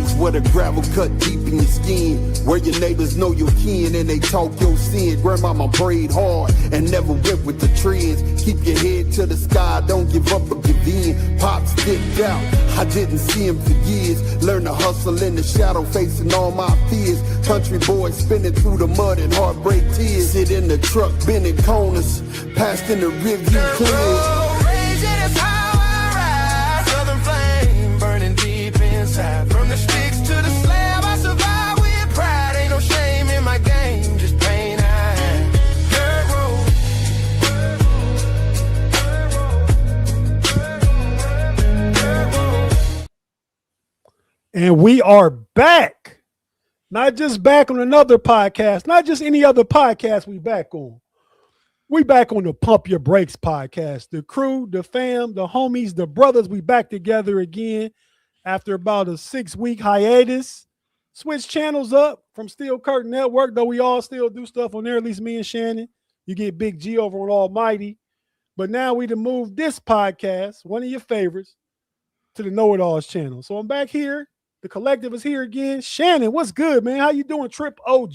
bricks where the gravel cut deep in your skin, where your neighbors know your kin and they talk your sin. Grandmama prayed hard and never went with the trends. Keep your head to the sky, don't give up or give in. Pops dipped out, I didn't see him for years. Learn to hustle in the shadow, facing all my fears. Country boy spinning through the mud and heartbreak tears. Sit in the truck, bending corners, passed in the rearview clear. From the sticks to the slab, I survive with pride. Ain't no shame in my game, just plain I And we are back. Not just back on another podcast, not just any other podcast we back on. We back on the Pump Your Brakes podcast. The crew, the fam, the homies, the brothers, we back together again. After about a 6-week hiatus, switch channels up from Steel Curtain Network, though we all still do stuff on there, at least me and Shannon. You get Big G over on Almighty. But now we done moved this podcast, one of your favorites, to the KnoItAllz channel. So I'm back here. The collective is here again. Shannon, what's good, man? How you doing, Trip OG?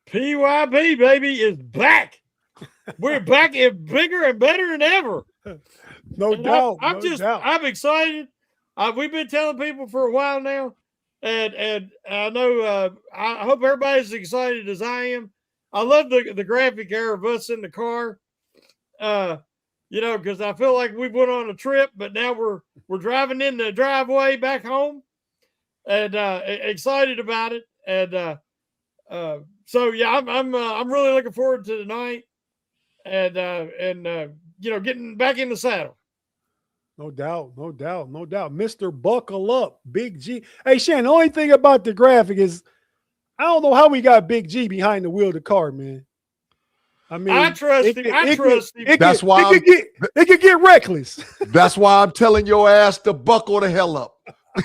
PYB, baby, is back. We're back and bigger and better than ever. No doubt. I'm excited. We've been telling people for a while now, and I know I hope everybody's excited as I am. I love the graphic era of us in the car, because I feel like we went on a trip, but now we're driving in the driveway back home, and excited about it. And so yeah, I'm really looking forward to tonight, and getting back in the saddle. No doubt. Mr. Buckle Up, Big G. Hey, Shannon, the only thing about the graphic is I don't know how we got Big G behind the wheel of the car, man. I mean, I trust him. It could get reckless. That's why I'm telling your ass to buckle the hell up.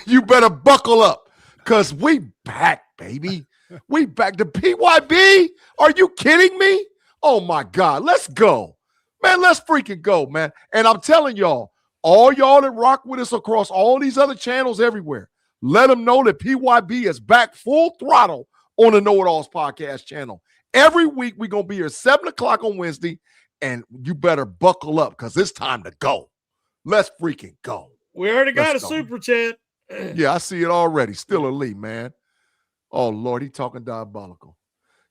You better buckle up because we back, baby. We back to PYB. Are you kidding me? Oh, my God. Let's go. Man, let's freaking go, man. And I'm telling y'all, all y'all that rock with us across all these other channels everywhere, let them know that PYB is back full throttle on the KnoItAllz podcast channel. Every week, we're going to be here 7 o'clock on Wednesday, and you better buckle up because it's time to go. Let's freaking go. We already got a super chat. Yeah, I see it already. Still elite, man. Oh, Lord, he talking diabolical.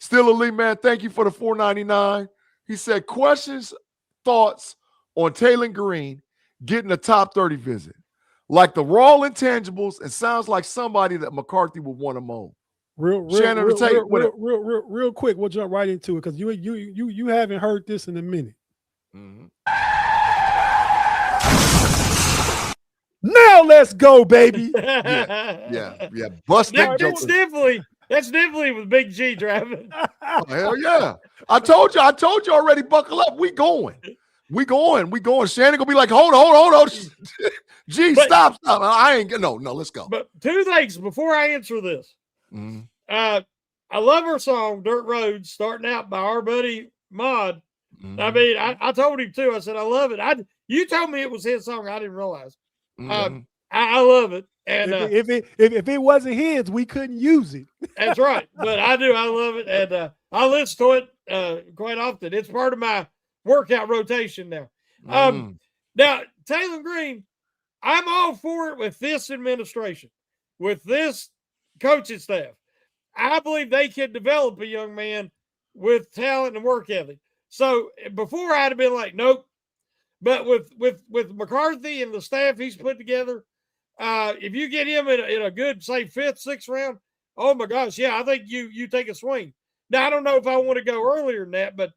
Still elite, man. Thank you for the $4.99. He said, questions, thoughts on Taylen Green getting a top 30 visit. Like the raw intangibles, it sounds like somebody that McCarthy would want to mold. Real quick, we'll jump right into it because you haven't heard this in a minute. Mm-hmm. Now let's go, baby. Yeah. Bust that joke. That's definitely with Big G driving. Oh, hell yeah. I told you already, buckle up. We going. Shannon gonna be like, hold on. Gee, stop. I ain't no, let's go. But two things before I answer this. Mm-hmm. I love her song, Dirt Roads, starting out by our buddy Mod. Mm-hmm. I mean, I told him too. I said, I love it. You told me it was his song. I didn't realize. Mm-hmm. I love it. And if it wasn't his, we couldn't use it. That's right. But I do. I love it. And I listen to it quite often. It's part of my workout rotation now. Now, Taylen Green, I'm all for it with this administration, with this coaching staff. I believe they can develop a young man with talent and work ethic. So before I'd have been like, nope. But with McCarthy and the staff he's put together, if you get him in a good, say, 5th, 6th round, oh my gosh, yeah, I think you take a swing. Now I don't know if I want to go earlier than that, but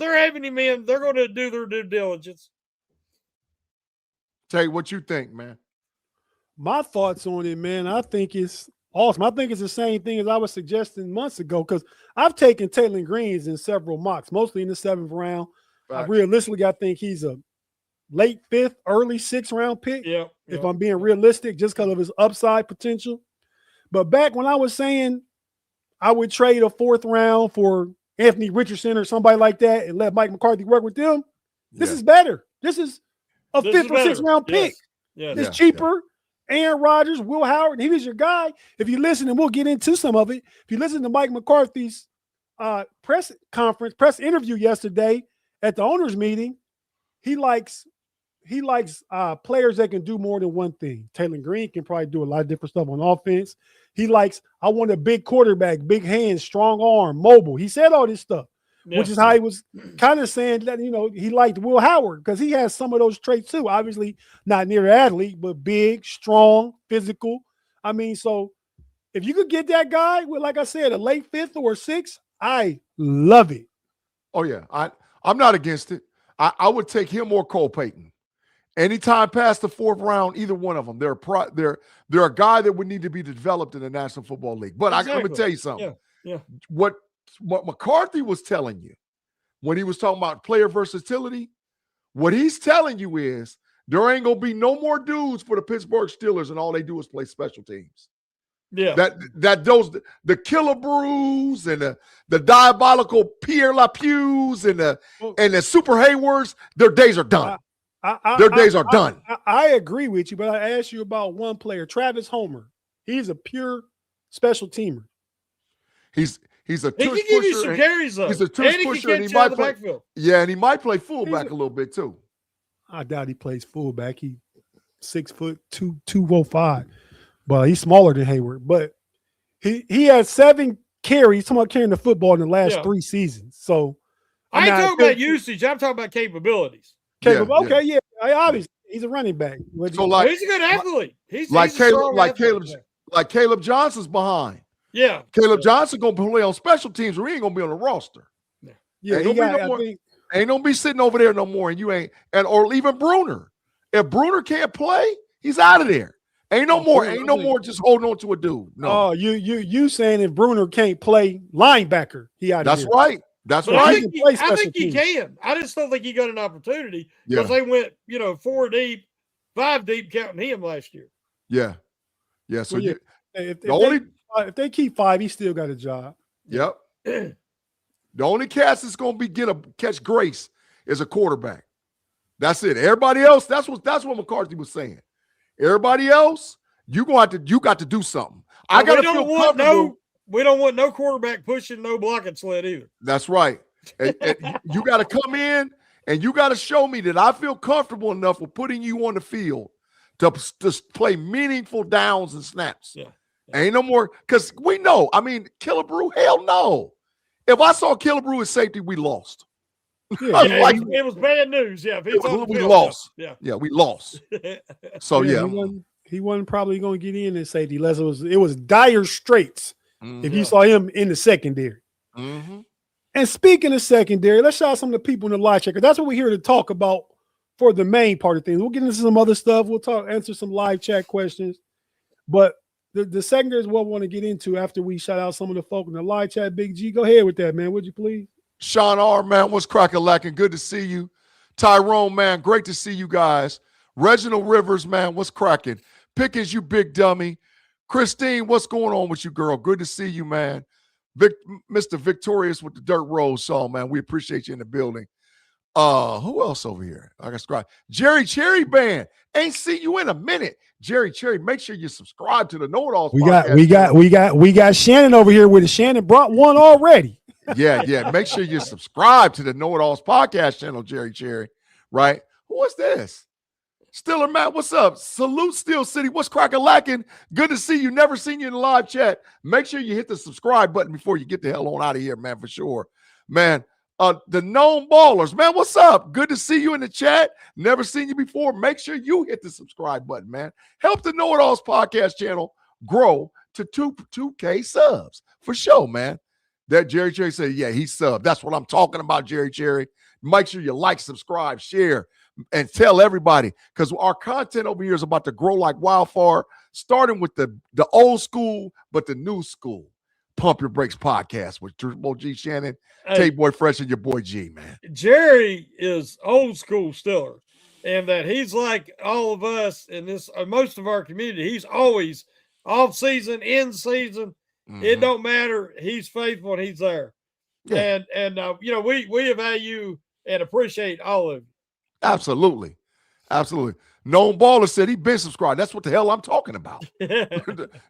they're having him in. They're going to do their due diligence. Tate, what you think, man? My thoughts on it, man, I think it's awesome. I think it's the same thing as I was suggesting months ago because I've taken Taylen Greens in several mocks, mostly in the 7th round. Realistically, I think he's a late 5th, early 6th round pick. Yeah. If I'm being realistic, just because of his upside potential. But back when I was saying I would trade a 4th round for Anthony Richardson or somebody like that and let Mike McCarthy work with them, this is better. This is a 5th or 6th round pick. Yes. It's cheaper. Aaron Rodgers, Will Howard, he was your guy. If you listen, and we'll get into some of it. If you listen to Mike McCarthy's press interview yesterday at the owners meeting, he likes players that can do more than one thing. Taylen Green can probably do a lot of different stuff on offense. He likes, I want a big quarterback, big hands, strong arm, mobile. He said all this stuff, which is how he was kind of saying that, he liked Will Howard because he has some of those traits too. Obviously not near athlete, but big, strong, physical. I mean, so if you could get that guy with, like I said, a late 5th or 6th, I love it. Oh, yeah. I'm not against it. I would take him or Cole Payton. Anytime past the 4th round, either one of them, they're a guy that would need to be developed in the National Football League. But exactly. Let me tell you something. Yeah. What McCarthy was telling you when he was talking about player versatility, what he's telling you is there ain't gonna be no more dudes for the Pittsburgh Steelers, and all they do is play special teams. Yeah, the killer brews and the diabolical Pierre Lapews and the Super Haywards, their days are done. Their days are done. I agree with you, but I asked you about one player, Travis Homer. He's a pure special teamer. He's a tush he can give you some carries though. He's a tush pusher, and he might play. Yeah, and he might play fullback a little bit too. I doubt he plays fullback. He 6'2", 205, but he's smaller than Hayward. But he has 7 carries. Talking about carrying the football in the last 3 seasons. So I ain't talking about usage. I'm talking about capabilities. Okay, obviously he's a running back. So he's a good athlete. He's Caleb Johnson's behind. Yeah, Caleb Johnson gonna play on special teams, or he ain't gonna be on the roster. Yeah, ain't gonna be sitting over there no more, and you ain't, or even Bruner. If Bruner can't play, he's out of there. Ain't no more just holding on to a dude. No. Oh, you saying if Bruner can't play linebacker, he out of there. That's right. That's right. I think he can. I just don't think he got an opportunity because they went, 4 deep, 5 deep counting him last year. Yeah. Yeah. So if they keep 5, he still got a job. Yep. The only cast that's going to catch grace is a quarterback. That's it. Everybody else, that's what McCarthy was saying. Everybody else, you got to do something. I got to feel comfortable. We don't want no quarterback pushing no blocking sled either. That's right. and you got to come in and you got to show me that I feel comfortable enough with putting you on the field to play meaningful downs and snaps. Yeah. Ain't no more, because we know. I mean, Killebrew, hell no. If I saw Killebrew at safety, we lost. Yeah, it was bad news. Yeah, we lost. Yeah, we lost. So he wasn't probably going to get in at safety unless it was dire straits. If you saw him in the secondary. Mm-hmm. And speaking of secondary, let's shout out some of the people in the live chat. That's what we're here to talk about for the main part of things. We'll get into some other stuff. We'll answer some live chat questions. But the secondary is what we want to get into after we shout out some of the folk in the live chat. Big-G, go ahead with that, man. Would you please? Sean R., man, what's cracking lacking? Good to see you. Tyrone, man, great to see you guys. Reginald Rivers, man, what's cracking? Pickens, you big dummy. Christine, what's going on with you, girl? Good to see you, man. Mr. Victorious with the Dirt Rose song, man. We appreciate you in the building. Who else over here? I got subscribe. Jerry Cherry Band. Ain't see you in a minute. Jerry Cherry, make sure you subscribe to the KnoItAllz podcast. We got Shannon over here with it. Shannon brought one already. Yeah. Make sure you subscribe to the KnoItAllz podcast channel, Jerry Cherry. Right? What's this? Stiller Matt, what's up? Salute Steel City. What's cracking lacking? Good to see you. Never seen you in the live chat. Make sure you hit the subscribe button before you get the hell on out of here, man, for sure. Man, the known ballers, man, what's up? Good to see you in the chat. Never seen you before. Make sure you hit the subscribe button, man. Help the KnoItAllz podcast channel grow to 2K subs for sure, man. That Jerry Cherry said, yeah, he subbed. That's what I'm talking about, Jerry Cherry. Make sure you like, subscribe, share, and tell everybody, because our content over here is about to grow like wildfire, starting with the old school, but the new school. Pump Your Brakes podcast with Triple G Shannon, Tate Boy Fresh, and your boy G, man. Jerry is old school Stiller, and that he's like all of us in this, most of our community. He's always off season, in season. Mm-hmm. It don't matter. He's faithful and he's there. Yeah. And we value and appreciate all of you. Absolutely. Known Baller said he been subscribed. That's what the hell I'm talking about.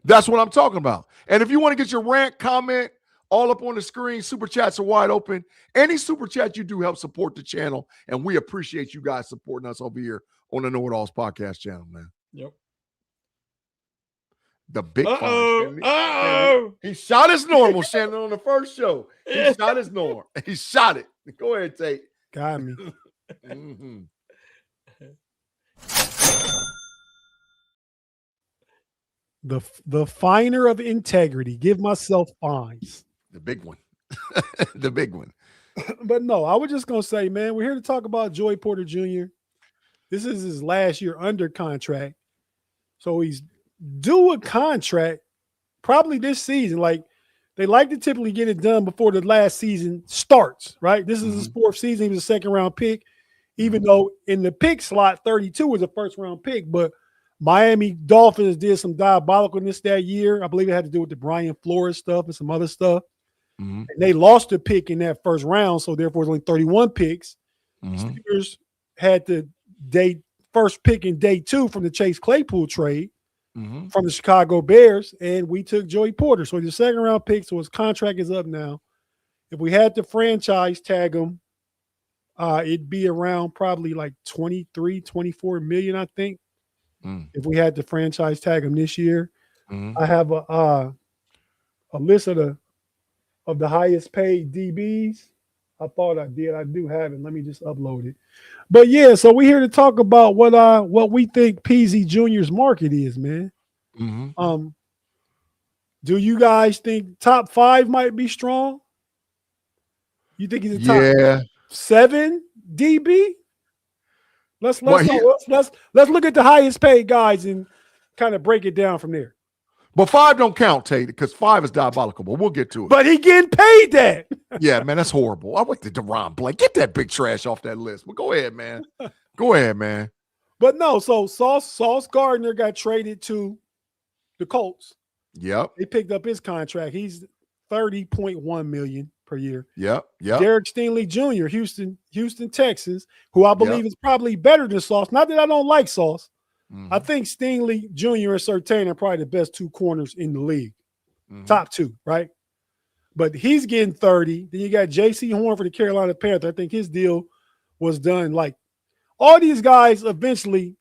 That's what I'm talking about. And if you want to get your rant, comment, all up on the screen, super chats are wide open. Any super chat you do help support the channel, and we appreciate you guys supporting us over here on the KnoItAllz podcast channel, man. Yep. The big Uh-oh. He shot his normal, Shannon, on the first show. He shot his normal. He shot it. Go ahead, Tate. Got me. Mm-hmm. The finer of integrity. Give myself fines. The big one. The big one. But no, I was just gonna say, man, we're here to talk about Joey Porter Jr. This is his last year under contract, so he's due a contract probably this season. Like, they like to typically get it done before the last season starts, right? This is his fourth season. He was a second-round pick, even though in the pick slot, 32 was a first-round pick. But Miami Dolphins did some diabolicalness that year. I believe it had to do with the Brian Flores stuff and some other stuff. And they lost the pick in that first round, so therefore it's only 31 picks. Steelers had the first pick in day 2 from the Chase Claypool trade from the Chicago Bears, and we took Joey Porter. So he's a second-round pick, so his contract is up now. If we had to franchise tag him, it'd be around probably like 23, 24 million, I think, if we had to franchise tag him this year. I have a list of the highest paid DBs. I thought I did. I do have it. Let me just upload it. But yeah, so we're here to talk about what we think Peezy Jr.'s market is, man. Do you guys think top 5 might be strong? You think he's a top 7 DB? Let's look at the highest paid guys and kind of break it down from there. But 5 don't count, Tate, because 5 is diabolical, but we'll get to it. But he getting paid that. Yeah, man, that's horrible. I went to Deron Blank. Get that big trash off that list. But go ahead, man. Go ahead, man. But no, so Sauce Gardner got traded to the Colts. Yep. They picked up his contract. He's $30.1 million per year. Yep. Derek Stingley Jr., Houston Texans, who I believe is probably better than Sauce. Not that I don't like Sauce. I think Stingley Jr. and Surtain are probably the best 2 corners in the league. Top 2, right? But he's getting 30. Then you got J.C. Horn for the Carolina Panthers. I think his deal was done. Like, all these guys eventually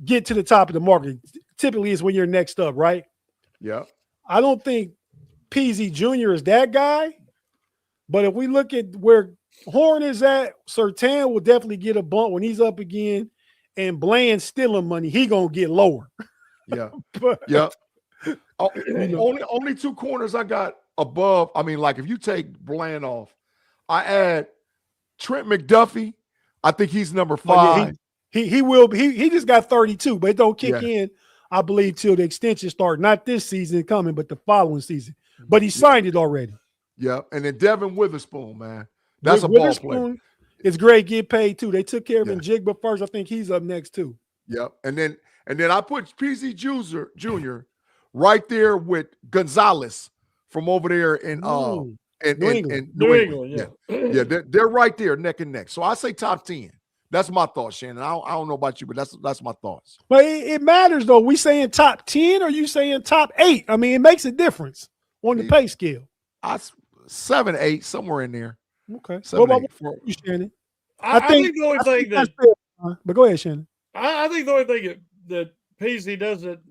get to the top of the market. Typically, it's when you're next up, right? Yeah. I don't think Peezy Jr. is that guy. But if we look at where Horn is at, Surtain will definitely get a bump when he's up again. And Bland's stealing money, he gonna get lower. Yeah. Only 2 corners I got above. I mean, like, if you take Bland off, I add Trent McDuffie. I think he's number 5. He will be. He just got 32, but it don't kick in, I believe, till the extension start. Not this season coming, but the following season. But he signed it already. Yeah. And then Devin Witherspoon, man. That's a ball player. It's great, get paid too. They took care of him Jigba first. I think he's up next too. Yep. And then I put Peezy Jr. right there with Gonzalez from over there in New England. Yeah. They're right there, neck and neck. So I say top 10. That's my thoughts, Shannon. I don't know about you, but that's my thoughts. But it matters though. We saying top 10 or you saying top 8? I mean, it makes a difference on the pay scale. 7, 8, somewhere in there. Okay. What about you, Shannon? I think the only thing that but go ahead, Shannon. I think the only thing that Peezy doesn't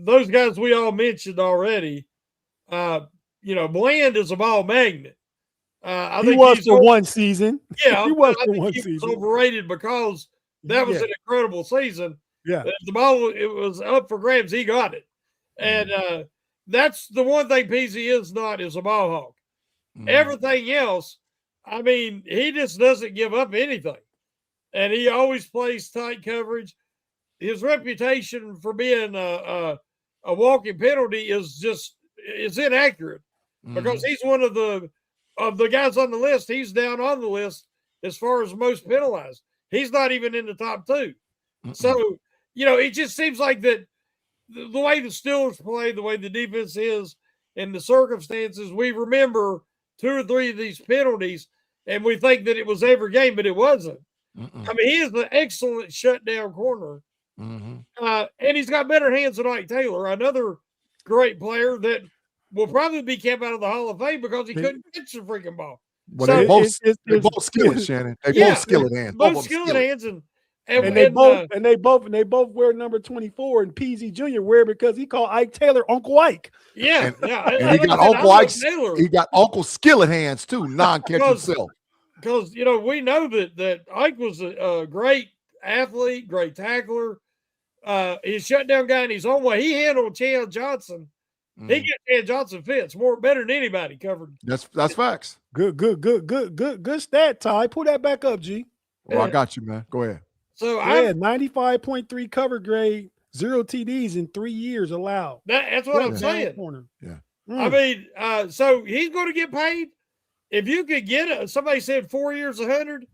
those guys we all mentioned already, Bland is a ball magnet. I think he was for one season. Yeah, he was for one season. Was overrated because that was an incredible season. Yeah. If the ball it was up for grabs, he got it. And that's the one thing Peezy is not is a ball hawk. Everything else, I mean, he just doesn't give up anything. And he always plays tight coverage. His reputation for being a walking penalty is inaccurate because he's one of the guys on the list. He's down on the list as far as most penalized. He's not even in the top 2. So, it just seems like that the way the Steelers play, the way the defense is, and the circumstances, we remember 2 or 3 of these penalties, and we think that it was every game, but it wasn't. I mean, he is an excellent shutdown corner. And he's got better hands than Ike Taylor, another great player that will probably be kept out of the Hall of Fame because he couldn't catch the freaking ball. Well, So they both skilled, Shannon. They both skilled hands. Both skilled hands, and they both wear number 24, and Peezy Jr. wear because he called Ike Taylor Uncle Ike. Yeah, and he got Uncle Ike. He got Uncle Skillet hands too, non-catch himself. Because we know that Ike was a great athlete, great tackler. He's a shutdown guy, and he's on way. He handled Chad Johnson. He gets Chad Johnson fits better than anybody covered. That's facts. Good stat, Ty. Pull that back up, G. Well, I got you, man. Go ahead. So 95.3 cover grade, 0 TDs in 3 years allowed. That's what I'm saying. Corner. Yeah. I mean, so he's going to get paid. If you could get somebody said 4 years, 100.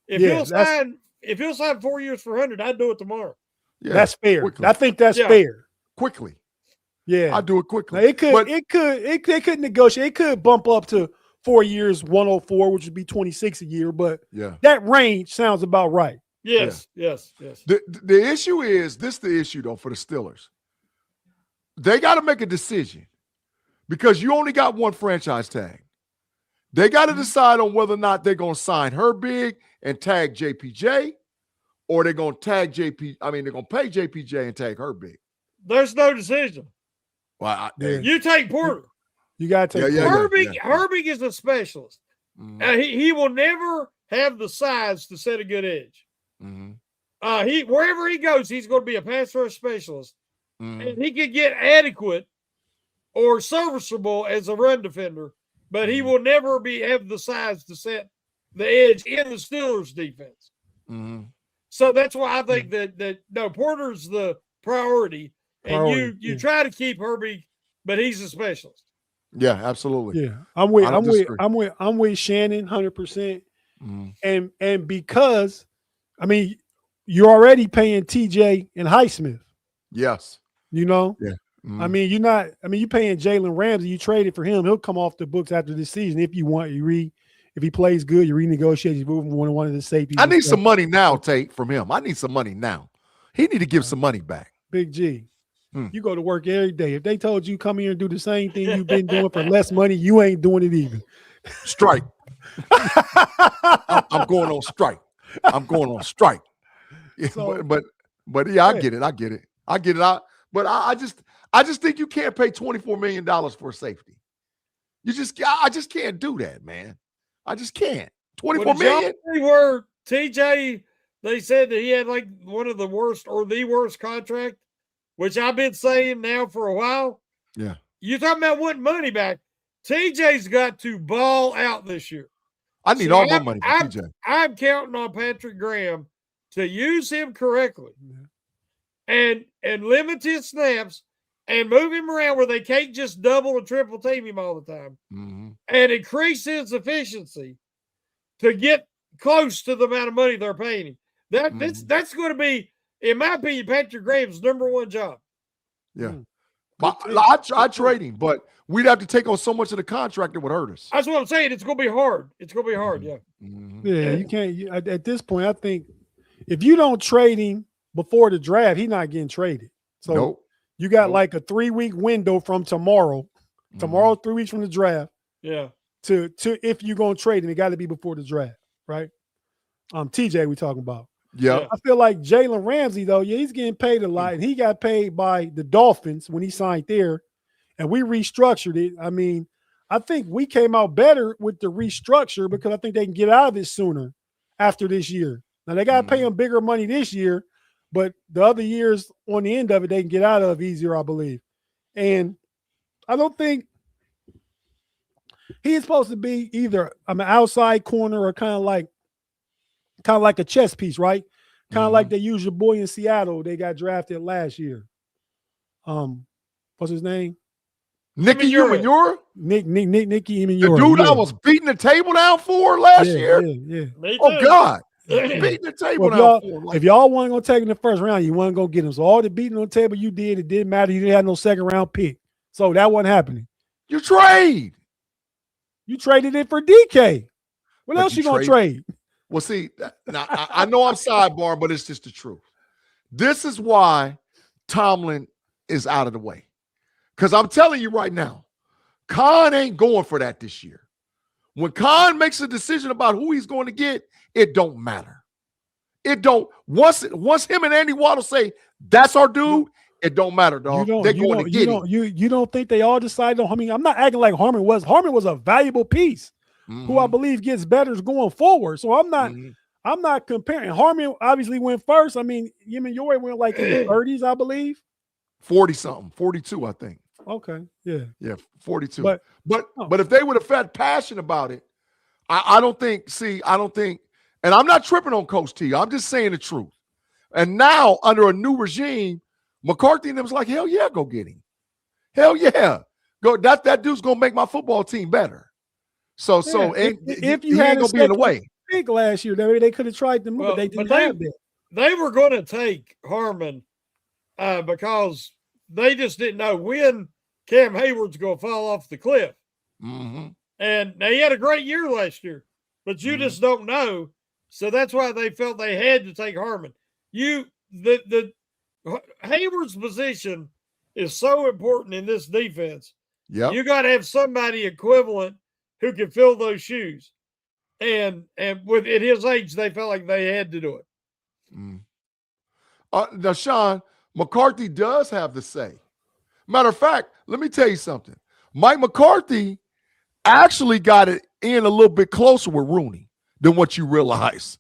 If he'll sign 4 years for 100, I'd do it tomorrow. Yeah, that's fair. Quickly. I think that's fair. Quickly. Yeah, I do it quickly. Now, it could negotiate. It could bump up to 4 years, 104, which would be 26 a year. But that range sounds about right. Yes. The issue is this: the issue though for the Steelers, they got to make a decision because you only got one franchise tag. They got to decide on whether or not they're going to sign her big and tag JPJ, or they're going to tag JP. I mean, they're going to pay JPJ and tag her big. There's no decision. Well, you take Porter. You got to take Herbig. Herbig is a specialist. He will never have the size to set a good edge. Wherever he goes, he's going to be a pass rush specialist, and he could get adequate or serviceable as a run defender, but he will never have the size to set the edge in the Steelers defense. So that's why I think that Porter's the priority. And you try to keep Herbie, but he's a specialist. Yeah, absolutely. Yeah, I'm with Shannon 100%. And because I mean, you're already paying TJ and Highsmith. Yes. You know? Yeah. I mean, you're paying Jalen Ramsey. You traded for him. He'll come off the books after this season. If you want, if he plays good, you renegotiate. You move him one of the safeties. I need some money now, Tate, from him. I need some money now. He need to give some money back. Big G. You go to work every day. If they told you come here and do the same thing you've been doing for less money, you ain't doing it either. Strike. I'm going on strike. So, but yeah, I get it. But I just think you can't pay $24 million for a safety. I just can't do that, man. I just can't. $24 million. Where TJ, they said that he had like one of the worst or the worst contract, which I've been saying now for a while. Yeah. You're talking about wanting money back. TJ's got to ball out this year. I need all my money for TJ. I'm counting on Patrick Graham to use him correctly and limit his snaps and move him around where they can't just double and triple team him all the time and increase his efficiency to get close to the amount of money they're paying him. That's going to be, in my opinion, Patrick Graham's number one job. Yeah. I trade him, but we'd have to take on so much of the contract that would hurt us. That's what I'm saying. It's going to be hard. Yeah. Yeah, you can't. At this point, I think if you don't trade him before the draft, he's not getting traded. So you got like a 3-week window from tomorrow. Tomorrow, 3 weeks from the draft. Yeah. To if you're going to trade him, it got to be before the draft, right? TJ we talking about. Yeah. I feel like Jalen Ramsey, though, he's getting paid a lot, and he got paid by the Dolphins when he signed there, and we restructured it. I mean, I think we came out better with the restructure because I think they can get out of it sooner after this year. Now, they got to pay him bigger money this year, but the other years on the end of it, they can get out of easier, I believe. And I don't think he's supposed to be either an outside corner or kind of like a chess piece, right? Kind of like they use your boy in Seattle. They got drafted last year. What's his name? Nicky Umanura? Nicky Umanura. The dude I was beating the table down for last year? Yeah. Oh, God. Beating the table down for. If y'all weren't going to take him in the first round, you weren't going to get him. So all the beating on the table you did, it didn't matter. You didn't have no second round pick. So that wasn't happening. You trade. You traded it for DK. What else you going to trade? Well, see, now I know I'm sidebar, but it's just the truth. This is why Tomlin is out of the way. Because I'm telling you right now, Khan ain't going for that this year. When Khan makes a decision about who he's going to get, it don't matter. It don't. Once him and Andy Waddle say that's our dude, it don't matter, dog. They're going to get him. You don't think they all decided on? I mean, I'm not acting like Harmon was. Harmon was a valuable piece who I believe gets better going forward. So I'm not comparing. Harmon obviously went first. I mean, Yori went like in the 30s, I believe. 40-something, 42, I think. Okay, yeah, 42. But if they would have felt passion about it, I don't think. See, I don't think. And I'm not tripping on Coach T. I'm just saying the truth. And now under a new regime, McCarthy and them was like, hell yeah, go get him. Hell yeah, go. That dude's gonna make my football team better. So if you he ain't gonna be in the way. Big last year, they could have tried to move, but they didn't have that. They were going to take Harmon because they just didn't know when Cam Hayward's going to fall off the cliff. And he had a great year last year, but you just don't know. So that's why they felt they had to take Harmon. The Hayward's position is so important in this defense. Yeah, you got to have somebody equivalent who can fill those shoes. And with at his age, they felt like they had to do it. Now, Sean, McCarthy does have the say. Matter of fact, let me tell you something. Mike McCarthy actually got it in a little bit closer with Rooney than what you realize.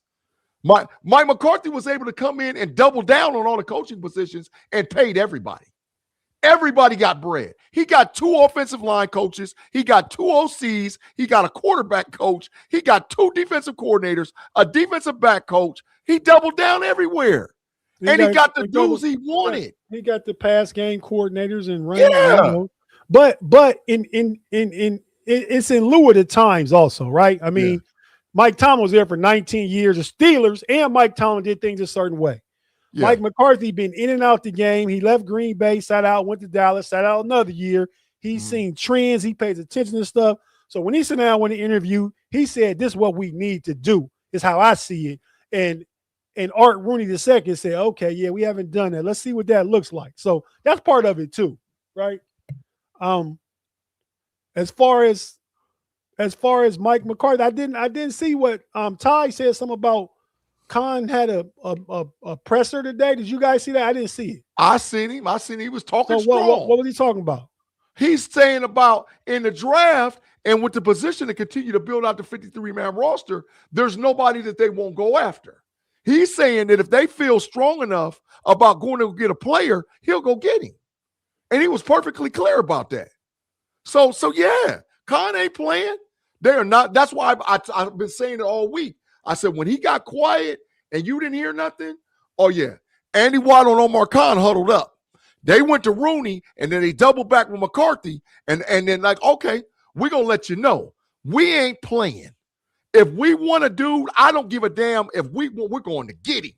Mike McCarthy was able to come in and double down on all the coaching positions and paid everybody. Everybody got bread. He got 2 offensive line coaches. He got 2 OCs. He got a quarterback coach. He got 2 defensive coordinators, a defensive back coach. He doubled down everywhere. And he got the dudes he wanted. He got the pass game coordinators and running. Yeah. But it's in lieu of the times also, right? I mean, Mike Tomlin was there for 19 years. The Steelers and Mike Tomlin did things a certain way. Yeah. Mike McCarthy been in and out the game. He left Green Bay, sat out, went to Dallas, sat out another year. He's seen trends. He pays attention to stuff. So when he sat down with the interview, he said, this is what we need to do, is how I see it. And Art Rooney II said, okay, yeah, we haven't done that. Let's see what that looks like. So that's part of it too, right? As far as Mike McCarthy, I didn't see what Ty said something about Khan had a presser today. Did you guys see that? I didn't see it. I seen him. He was talking strong. What was he talking about? He's saying about in the draft and with the position to continue to build out the 53-man roster, there's nobody that they won't go after. He's saying that if they feel strong enough about going to get a player, he'll go get him. And he was perfectly clear about that. So yeah, Khan ain't playing. They are not. That's why I've been saying it all week. I said, when he got quiet and you didn't hear nothing, oh, yeah, Andy Waddle and Omar Khan huddled up. They went to Rooney, and then they doubled back with McCarthy, and then like, okay, we're going to let you know. We ain't playing. If we want a dude, I don't give a damn if we're going to get him.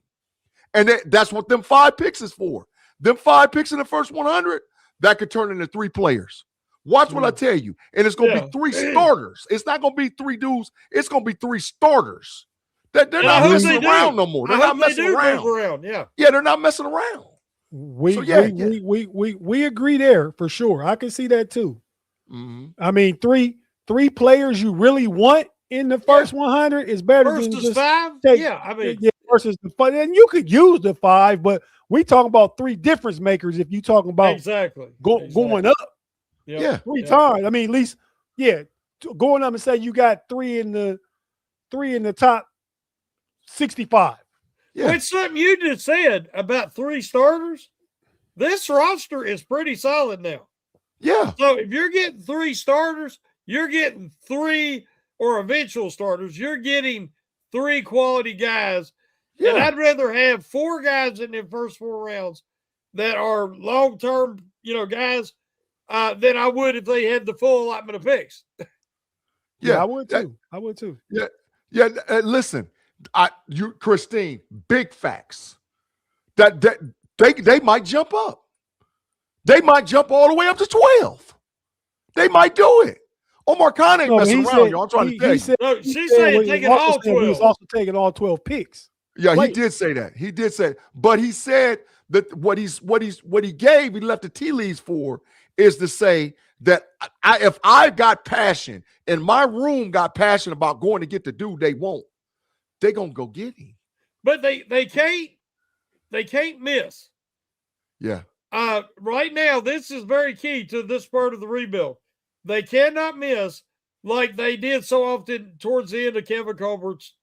And that's what them 5 picks is for. Them 5 picks in the first 100, that could turn into 3 players. Watch what I tell you. And it's going to be 3 starters. It's not going to be 3 dudes. It's going to be 3 starters. They're not messing around no more. They're not messing around. Yeah, they're not messing around. We agree there for sure. I can see that too. I mean, three players you really want in the first 100 is better versus than just 5. Versus the 5. And you could use the 5, but we talking about 3 difference makers. If you talking about going up, 3 times. I mean, at least going up and say you got 3 in the top 65. Yeah. It's something you just said about 3 starters. This roster is pretty solid now. Yeah. So if you're getting 3 starters, you're getting 3 or eventual starters. You're getting 3 quality guys. Yeah. And I'd rather have 4 guys in the first 4 rounds that are long-term, guys than I would if they had the full allotment of picks. Yeah, I would too. Yeah. Listen. Christine, big facts. That they might jump up. They might jump all the way up to 12. They might do it. Omar Khan ain't No, messing he around, said- y'all. I'm trying to tell you. No, she's saying taking all He was 12. also taking all 12 picks. Yeah, he Wait. did say that. He did say, but he said that what he gave, he left the tea leaves for, is to say that if I got passion and my room got passion about going to get the dude they want, they gonna go get him. But they can't miss. Yeah. Right now, this is very key to this part of the rebuild. They cannot miss like they did so often towards the end of Kevin Colbert's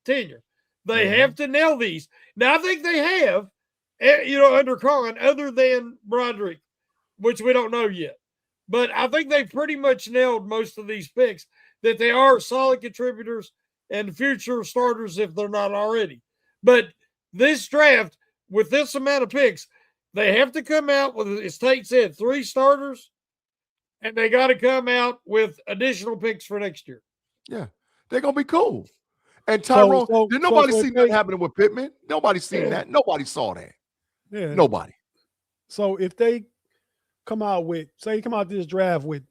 tenure. They have to nail these. Now, I think they have, under Khan, other than Broderick, which we don't know yet. But I think they pretty much nailed most of these picks, that they are solid contributors and future starters if they're not already. But this draft, with this amount of picks, they have to come out with, as Tate said, 3 starters, and they got to come out with additional picks for next year. Yeah, they're gonna be cool. And Tyrone, did nobody see that happening with Pittman? Nobody seen that. Nobody saw that. Yeah. Nobody. So if they come out with, say, come out this draft with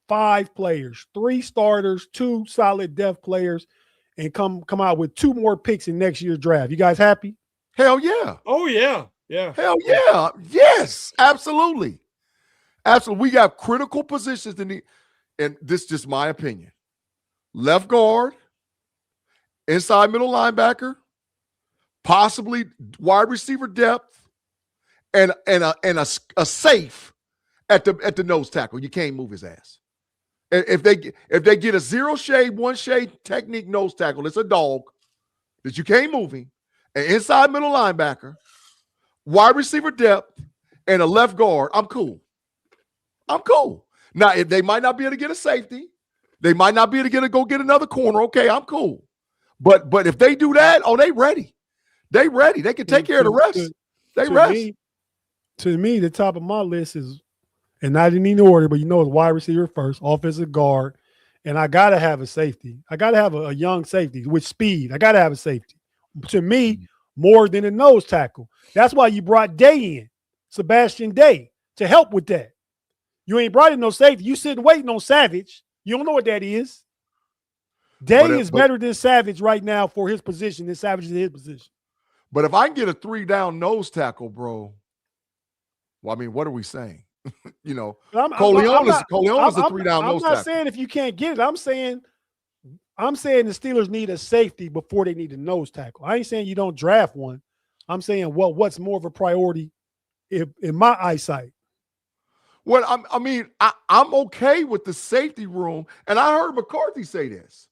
5 players, 3 starters, 2 solid depth players, and come out with 2 more picks in next year's draft, you guys happy? Hell yeah. Oh, yeah. Yeah. Hell yeah. Yes, absolutely. Absolutely. We got critical positions in the, and this is just my opinion. Left guard, inside middle linebacker, possibly wide receiver depth, and a safe at the nose tackle. You can't move his ass. If they get a 0 shade, 1 shade technique nose tackle, it's a dog that you can't move him, an inside middle linebacker, wide receiver depth, and a left guard, I'm cool. I'm cool. Now, if they might not be able to get a safety, they might not be able to go get another corner. Okay, I'm cool. But if they do that, oh, they ready. They ready. They can take care of the rest. They rest. To me, the top of my list is, and not in any order, but it's wide receiver first, offensive guard, and I got to have a safety. I got to have a young safety with speed. I got to have a safety. To me, more than a nose tackle. That's why you brought Day in, Sebastian Day, to help with that. You ain't brought in no safety. You sitting waiting on Savage. You don't know what that is. Day is better than Savage right now for his position than Savage is in his position. But if I can get a 3-down nose tackle, bro, well, I mean, what are we saying? Coleon is a 3-down nose tackle. I'm not saying if you can't get it. I'm saying the Steelers need a safety before they need a nose tackle. I ain't saying you don't draft one. I'm saying, well, what's more of a priority in my eyesight? Well, I'm okay with the safety room, and I heard McCarthy say this.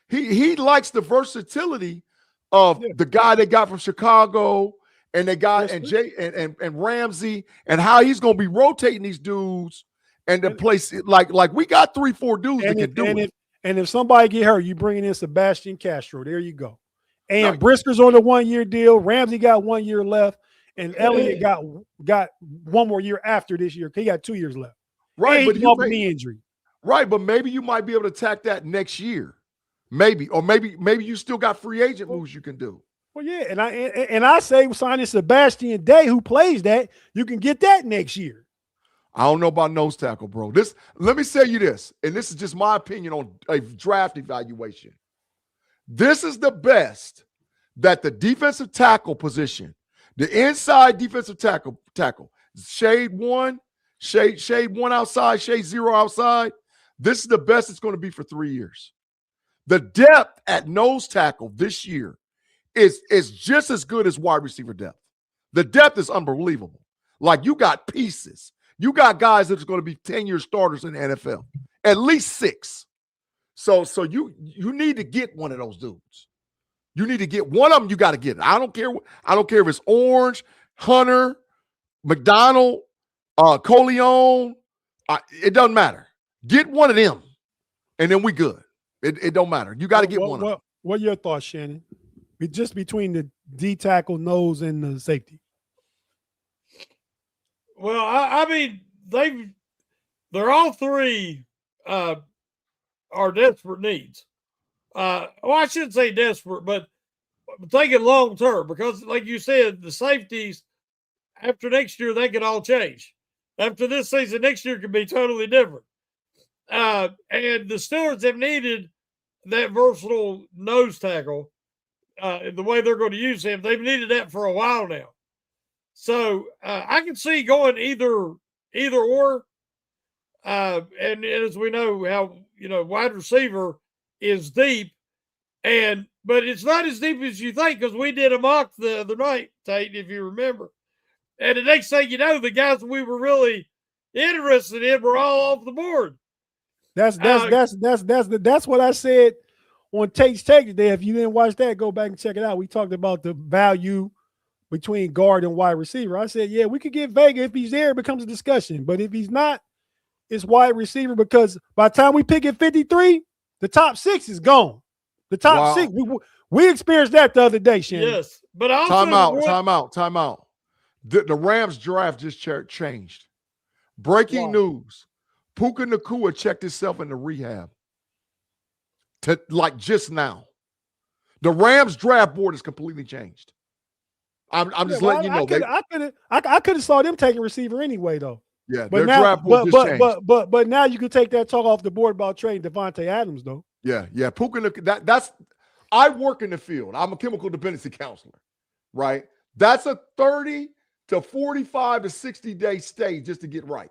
He likes the versatility of the guy they got from Chicago, and they got and Ramsey, and how he's going to be rotating these dudes, and the place like we got 3-4 dudes that can do it. And if somebody get hurt, you bring in Sebastian Castro. There you go. And Brisker's on the 1-year deal. Ramsey got 1 year left. And Elliott got 1 more year after this year. He got 2 years left. Right, but you knee injury. Right, but maybe you might be able to attack that next year. Maybe, or maybe you still got free agent moves you can do. Well, yeah, and I say signing Sebastian Day, who plays that, you can get that next year. I don't know about nose tackle, bro. Let me say you this, and this is just my opinion on a draft evaluation. This is the best that the defensive tackle position, the inside defensive tackle, shade 1 outside, shade 0 outside. This is the best it's going to be for 3 years. The depth at nose tackle this year is just as good as wide receiver depth. The depth is unbelievable. Like, you got pieces. You got guys that are going to be 10-year starters in the NFL, at least 6. So you need to get one of those dudes. You need to get one of them. You got to get it. I don't care if it's Orange, Hunter, McDonald, Coleon. It doesn't matter. Get one of them, and then we good. It don't matter. You got to get one of them. What are your thoughts, Shannon? Just between the D tackle, nose, and the safety. Well, I mean, they're all 3 are desperate needs. Well, I shouldn't say desperate, but thinking long term, because like you said, the safeties after next year, they could all change. After this season, next year could be totally different. And the Steelers have needed that versatile nose tackle. The way they're going to use him, they've needed that for a while now. So I can see going either or. And as we know how, wide receiver is deep, but it's not as deep as you think, because we did a mock the other night, Tate, if you remember. And the next thing you know, the guys we were really interested in were all off the board. That's what I said on Tate's Take today. If you didn't watch that, go back and check it out. We talked about the value between guard and wide receiver. I said, yeah, we could get Vega. If he's there, it becomes a discussion. But if he's not, it's wide receiver, because by the time we pick at 53, the top 6 is gone. The top 6. We experienced that the other day, Shannon. Yes. But also time out. The Rams draft just changed. Breaking news. Puka Nacua checked himself into rehab. Just now. The Rams draft board is completely changed. I'm just letting you know. I could have saw them taking receiver anyway, though. Yeah, but their draft board just changed. But now you can take that talk off the board about trading Devontae Adams, though. Yeah. Puka Nacua, that's I work in the field. I'm a chemical dependency counselor, right? That's a 30 to 45 to 60 day stay just to get right.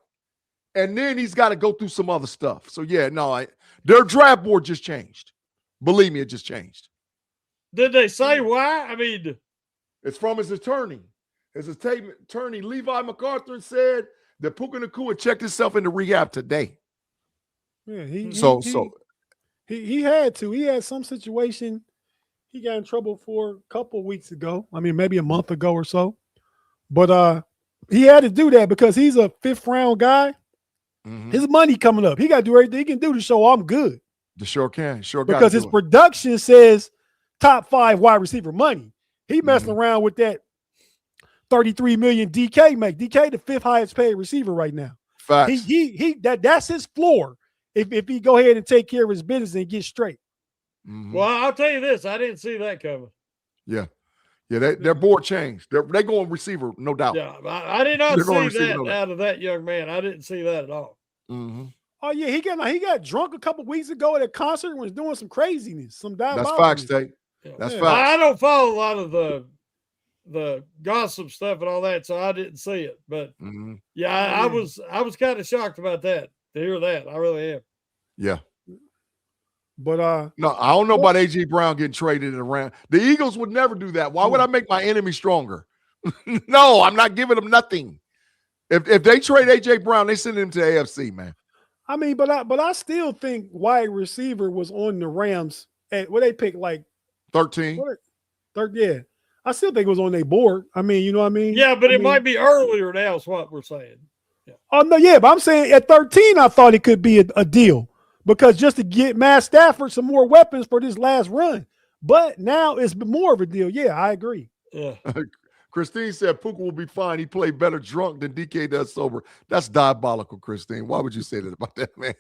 And then he's got to go through some other stuff. So, their draft board just changed. Believe me, it just changed. Did they say why? I mean, it's from his attorney. His attorney, Levi McArthur, said that Puka Nacua checked himself into rehab today. Yeah, he had to. He had some situation he got in trouble for a couple of weeks ago. I mean, maybe a month ago or so. But he had to do that because he's a 5th round guy. Mm-hmm. His money coming up. He got to do everything he can do to show I'm good. Sure can. Because his production says top 5 wide receiver money. He messing around with that $33 million DK make. DK the 5th highest paid receiver right now. Facts. That's his floor. If he go ahead and take care of his business and get straight. Mm-hmm. Well, I'll tell you this, I didn't see that coming. Yeah. Their board changed. They're going receiver, no doubt. Yeah, I did not see that out of that young man. I didn't see that at all. Mm-hmm. Oh yeah, he got drunk a couple weeks ago at a concert and was doing some craziness, some diabolical. That's facts, Tate. That's facts. I don't follow a lot of the gossip stuff and all that, so I didn't see it. But I was kind of shocked about that, to hear that. I really am. Yeah. But no, I don't know about AJ Brown getting traded around. The Eagles would never do that. Why would I make my enemy stronger? No, I'm not giving them nothing. If they trade AJ Brown, they send him to AFC, man. I mean, but I still think wide receiver was on the Rams at what they picked, like 13. Yeah. I still think it was on their board. I mean, you know what I mean? Yeah, but it might be earlier now is what we're saying. Yeah. Oh no, yeah, but I'm saying at 13, I thought it could be a deal. Because just to get Matt Stafford some more weapons for this last run. But now it's more of a deal. Yeah, I agree. Yeah. Christine said Puka will be fine. He played better drunk than DK does sober. That's diabolical, Christine. Why would you say that about that, man?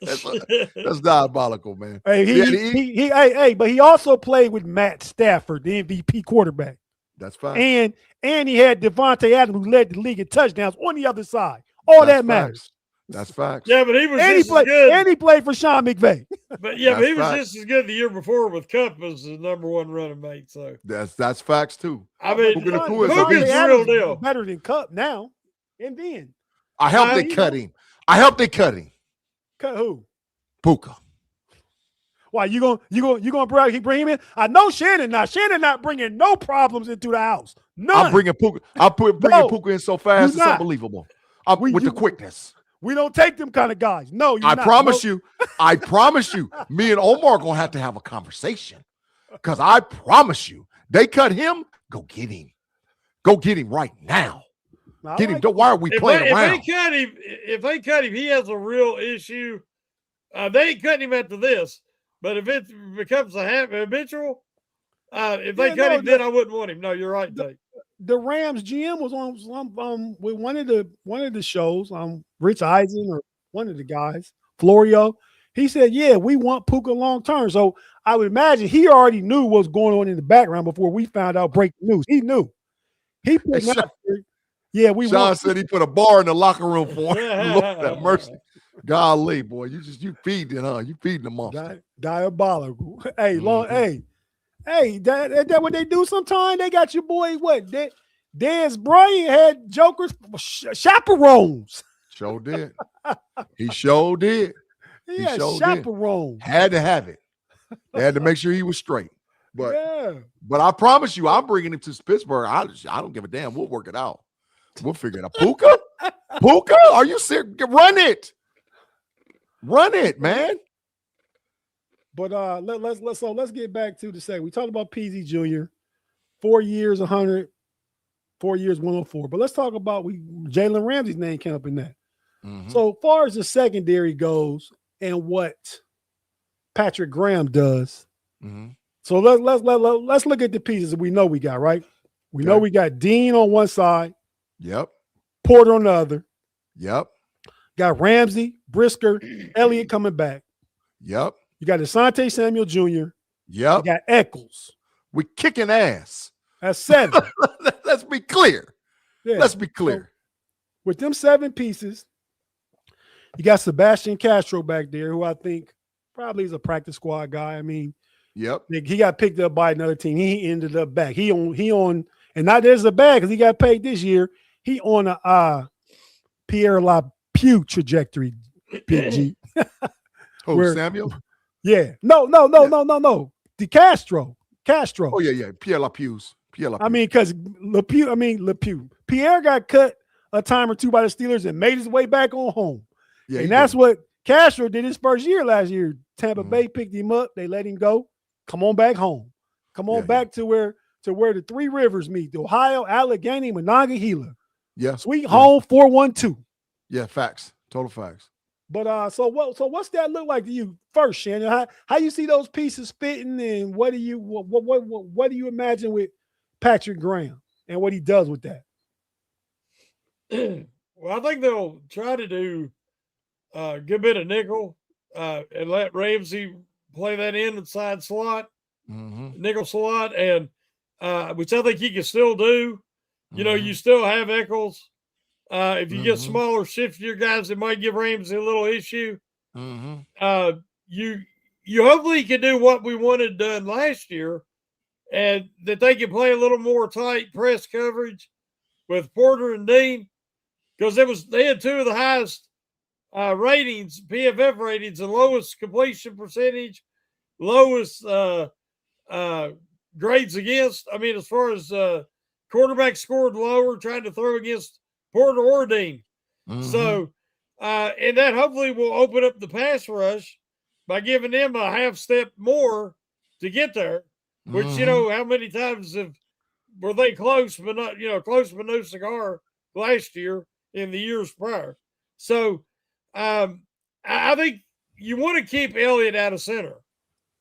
That's diabolical, man. Hey, but he also played with Matt Stafford, the MVP quarterback. That's fine. And he had Devontae Adams, who led the league in touchdowns on the other side. All that matters. That's facts. Yeah, but he was good. And he played for Sean McVay. But he was just as good the year before with Cup as the #1 running mate. So that's facts too. I mean, Devontae Adams is better than Cup now. And then I helped they cut him. Cut who? Puka. Why you gonna bring him in? I know Shannon not bringing no problems into the house. None. I'm bringing Puka. Bringing Puka in so fast it's unbelievable. With the quickness. We don't take them kind of guys. No, I promise you. I promise you. Me and Omar are gonna have to have a conversation. Because I promise you, they cut him. Go get him. Go get him right now. Get him. Why are we playing around? If they cut him, he has a real issue. They ain't cutting him after this. But if it becomes habitual, if they cut him, then I wouldn't want him. No, you're right, Tate. The Rams GM was on with one of the shows, Rich Eisen or one of the guys, Florio. He said, "Yeah, we want Puka long term." So I would imagine he already knew what was going on in the background before we found out breaking news. He knew. He put Sean said he put a bar in the locker room for him. Lord have mercy. Golly, boy, you feeding it, huh? You feeding the monster. Diabolical. Hey, hey, that what they do sometimes? They got your boy, what? Dez Bryant had jokers, chaperones. Sure did. He sure did. He had sure chaperones. Had to have it. They had to make sure he was straight. But yeah. But I promise you, I'm bringing him to Pittsburgh. I don't give a damn. We'll work it out. We'll figure it out. Puka? Puka? Are you serious? Run it, man. But let's get back to the second. We talked about Peezy Jr. 4 years, 100. 4 years, 104. But let's talk about Jalen Ramsey's name came up in that. So far as the secondary goes and what Patrick Graham does. So let's look at the pieces that we know we got, right? We know we got Dean on one side. Yep. Porter on the other. Yep. Got Ramsey, Brisker, Elliott coming back. Yep. You got Asante Samuel Jr. Yep. You got Eccles. We kicking ass. That's 7. Let's be clear. Yeah. Let's be clear. So, with them 7 pieces, you got Sebastian Castro back there, who I think probably is a practice squad guy. I mean, yep, he got picked up by another team. He ended up back. He on, and not there's a bad because he got paid this year. He on a Pierre LaPue trajectory. Big-G. Oh, Samuel? Yeah. No. The Castro. Oh yeah. Pierre LaPue's. I mean, because LaPue. Pierre got cut a time or two by the Steelers and made his way back on home. Yeah, and that's what Castro did his first year last year. Tampa Bay picked him up. They let him go. Come on back home. Come on back to where the 3 rivers meet: the Ohio, Allegheny, Monongahela. Yeah. Sweet home 412. Yeah, facts. Total facts. But so what's that look like to you first, Shannon? How you see those pieces fitting, and what do you imagine with Patrick Graham and what he does with that? Well, I think they'll try to do a good bit of nickel and let Ramsey play that inside slot, nickel slot, and which I think he can still do. You know, you still have Eccles. If you get smaller, shiftier guys, it might give Ramsey a little issue. You hopefully can do what we wanted done last year, and that they can play a little more tight press coverage with Porter and Dean, because they had 2 of the highest ratings, PFF ratings, and lowest completion percentage, lowest grades against. I mean, as far as quarterback scored lower, trying to throw against Porter or Dean. So, and that hopefully will open up the pass rush by giving them a half step more to get there, which, you know, how many times were they close, but not, close but no cigar last year in the years prior. So, I think you want to keep Elliott out of center.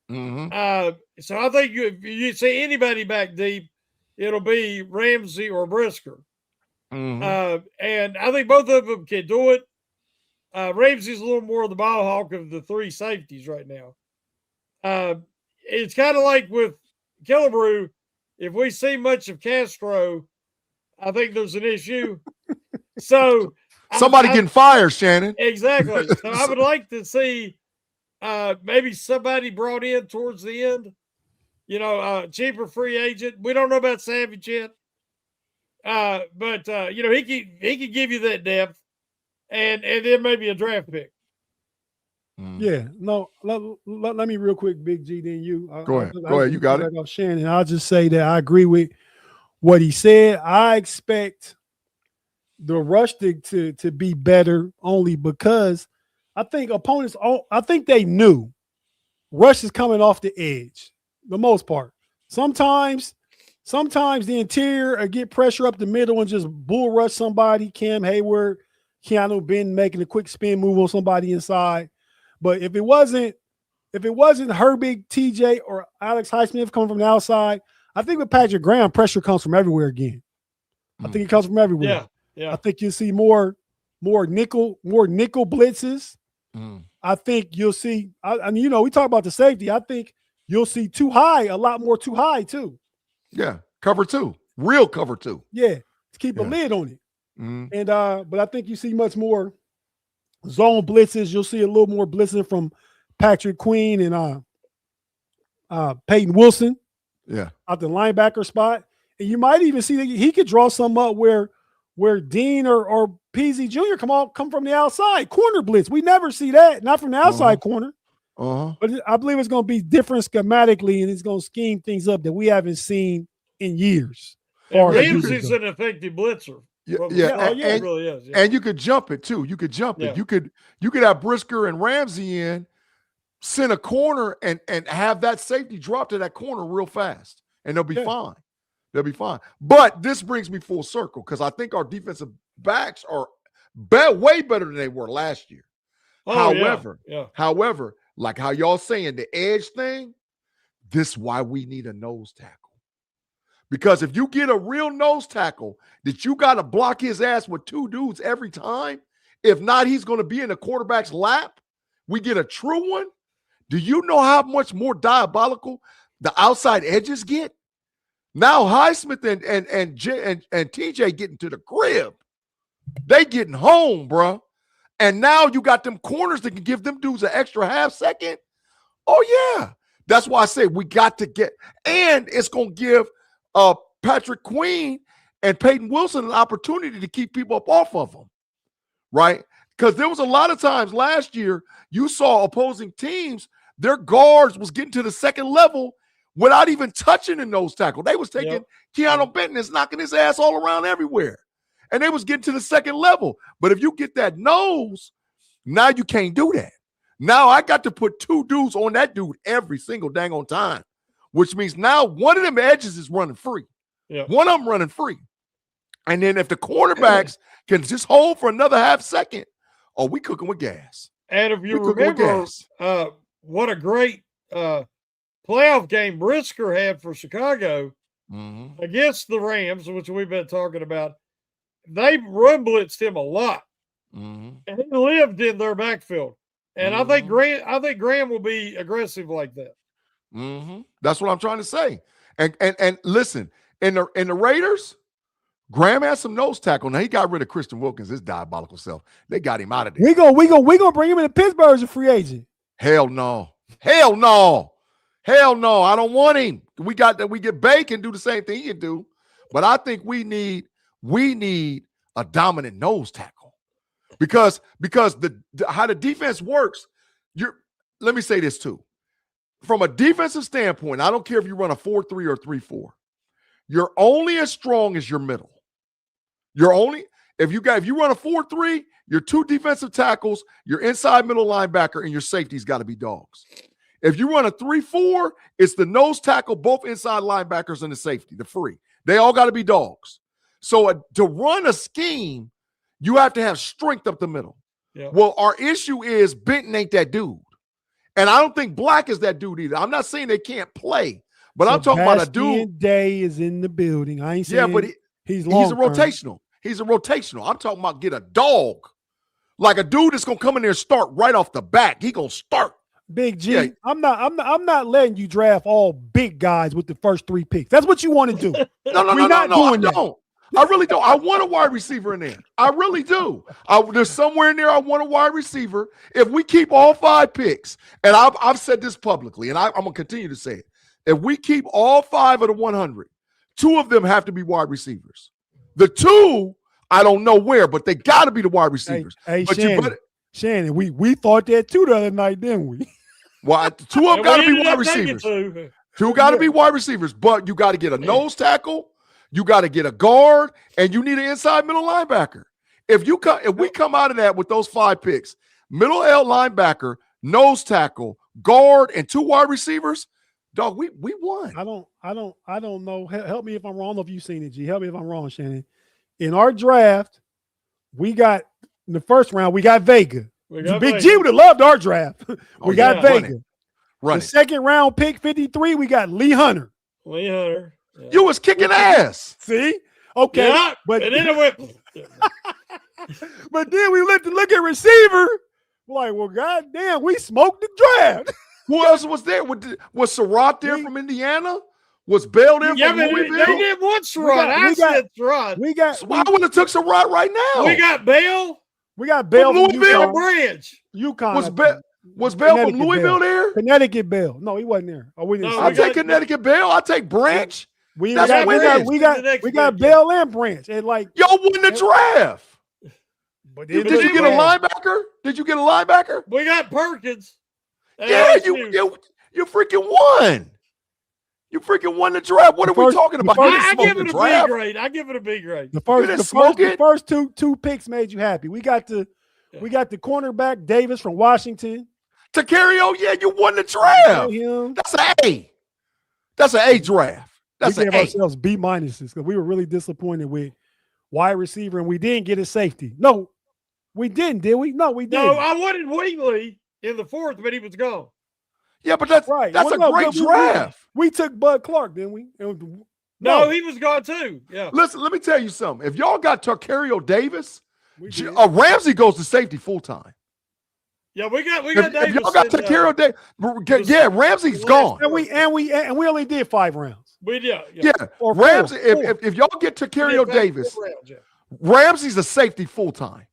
So I think if you see anybody back deep, it'll be Ramsey or Brisker. And I think both of them can do it. Ramsey's a little more of the ball hawk of the 3 safeties right now. It's kind of like with Killebrew. If we see much of Castro, I think there's an issue. So somebody getting fired, Shannon. Exactly. So I would like to see maybe somebody brought in towards the end. Cheaper free agent. We don't know about Savage yet. But he could give you that depth and then maybe a draft pick. Yeah, no, let me real quick, Big G, then you. Go ahead. You got it. Shannon, I'll just say that I agree with what he said. I expect the rush to be better only because I think opponents, I think they knew rush is coming off the edge, the most part. Sometimes the interior get pressure up the middle and just bull rush somebody. Cam Hayward, Keanu Ben making a quick spin move on somebody inside. But if it wasn't Herbig, TJ, or Alex Highsmith coming from the outside, I think with Patrick Graham, pressure comes from everywhere again. I think it comes from everywhere. Yeah. I think you'll see more nickel blitzes. I think you'll see. We talk about the safety. I think you'll see a lot more too high too. Yeah, cover 2, real cover 2. Yeah, to keep a lid on it. And but I think you see much more Zone blitzes, you'll see a little more blitzing from Patrick Queen and Peyton Wilson. Yeah. Out the linebacker spot. And you might even see that he could draw some up where Dean or Peezy Jr. come from the outside. Corner blitz. We never see that. Not from the outside corner. But I believe it's going to be different schematically, and it's going to scheme things up that we haven't seen in years. Ramsey's an effective blitzer. It really is. Yeah. And you could jump it too. You could jump it. You could have Brisker and Ramsey in, send a corner and have that safety drop to that corner real fast, and they'll be fine. They'll be fine. But this brings me full circle because I think our defensive backs are way better than they were last year. However, like how y'all saying the edge thing, this is why we need a nose tackle. Because if you get a real nose tackle that you got to block his ass with two dudes every time, if not, he's going to be in the quarterback's lap. We get a true one. Do you know how much more diabolical the outside edges get? Now Highsmith and TJ getting to the crib. They getting home, bro. And now you got them corners that can give them dudes an extra half second. Oh, yeah. That's why I say we got to get – and it's going to give Patrick Queen and Peyton Wilson an opportunity to keep people up off of them, right? Because there was a lot of times last year you saw opposing teams, their guards was getting to the second level without even touching the nose tackle. They was taking Keanu Benton and knocking his ass all around everywhere. And they was getting to the second level. But if you get that nose, now you can't do that. Now I got to put two dudes on that dude every single dang on time, which means now one of them edges is running free. Yeah. One of them running free. And then if the cornerbacks can just hold for another half second, we cooking with gas. And if you remember what a great playoff game Brisker had for Chicago against the Rams, which we've been talking about, they run blitzed him a lot. And he lived in their backfield. And I think Graham will be aggressive like that. That's what I'm trying to say. And listen, in the Raiders, Graham had some nose tackle. Now he got rid of Christian Wilkins, his diabolical self. They got him out of there. We gonna bring him into Pittsburgh as a free agent. Hell no. Hell no. Hell no. I don't want him. We get Bacon do the same thing he can do. But I think we need a dominant nose tackle. Because how the defense works, let me say this too. From a defensive standpoint, I don't care if you run a 4-3 or 3-4. You're only as strong as your middle. If you run a 4-3, your two defensive tackles, your inside middle linebacker, and your safety's got to be dogs. If you run a 3-4, it's the nose tackle, both inside linebackers, and the safety, the free. They all got to be dogs. So to run a scheme, you have to have strength up the middle. Yeah. Well, our issue is Benton ain't that dude. And I don't think Black is that dude either. I'm not saying they can't play, but I'm talking about a dude. Day is in the building. I ain't saying but he's a rotational. He's a rotational. I'm talking about get a dog. Like a dude that's gonna come in there and start right off the bat. He gonna start. Big-G, yeah. I'm not letting you draft all big guys with the first 3 picks. That's what you want to do. No, I don't. I really don't. I want a wide receiver in there. I really do. There's somewhere in there I want a wide receiver. If we keep all 5 picks, and I've said this publicly, and I'm going to continue to say it. If we keep all 5 of the 100, 2 of them have to be wide receivers. The 2, I don't know where, but they got to be the wide receivers. Hey Shannon, we thought that too the other night, didn't we? Well, 2 of them got to be wide receivers. 2 got to be wide receivers, but you got to get a nose tackle. You got to get a guard, and you need an inside middle linebacker. If we come out of that with those 5 picks, middle L linebacker, nose tackle, guard, and 2 wide receivers, dog, we won. I don't know. Help me if I'm wrong. I don't know if you've seen it, G. Help me if I'm wrong, Shannon. In our draft, we got in the first round, we got Vega. Big G would have loved our draft. We got Vega. The second round pick 53, we got Lee Hunter. Yeah. You was kicking ass. See? Okay. Yeah, but and then it went. But then we look at receiver. We're like, well, goddamn, we smoked the draft. Who else was there? Was Surratt there from Indiana? Was Bell there from Louisville? They didn't want Surratt. I said Surratt. I would have took Surratt right now. We got Bell. We got Bell From from Louisville? UConn. Branch. UConn. Was Bell from Connecticut Louisville Bell. there? Connecticut Bell. No, he wasn't there. Oh, we didn't. No, see I'll we him. take got- Connecticut Bell. I'll take Branch. We That's got winning. we The next got big Bell and Branch, and like, Y'all won the draft. but Did then you get a linebacker? Did you get a linebacker? We got Perkins. Yeah, you freaking won. You freaking won the draft. What The are we first- talking the about? first- You I didn't smoke give the it a B draft. grade. I give it a B grade. The didn't smoke the it? first two picks made you happy. We got the cornerback Davis from Washington. Takario, yeah, you won the draft. Him. That's an A. That's an A draft. That's we an gave A. ourselves B minuses because we were really disappointed with wide receiver, and we didn't get a safety. No, we didn't, did we? No, we didn't. No, I wanted Wheatley in the fourth, but he was gone. Yeah, but that's Right. that's Well, a great draft. We took Bud Clark, didn't we? No, he was gone too. Yeah. Listen, let me tell you something. If y'all got Takario Davis, we did. Ramsey goes to safety full time. Yeah, we got If Davis. y'all got sitting Takario Davis, yeah, Ramsey's the gone. and we only did 5 rounds. We did. Yeah, Or Ramsey. four. If y'all get Takario Yeah, Davis, 4 rounds, yeah. Ramsey's a safety full time.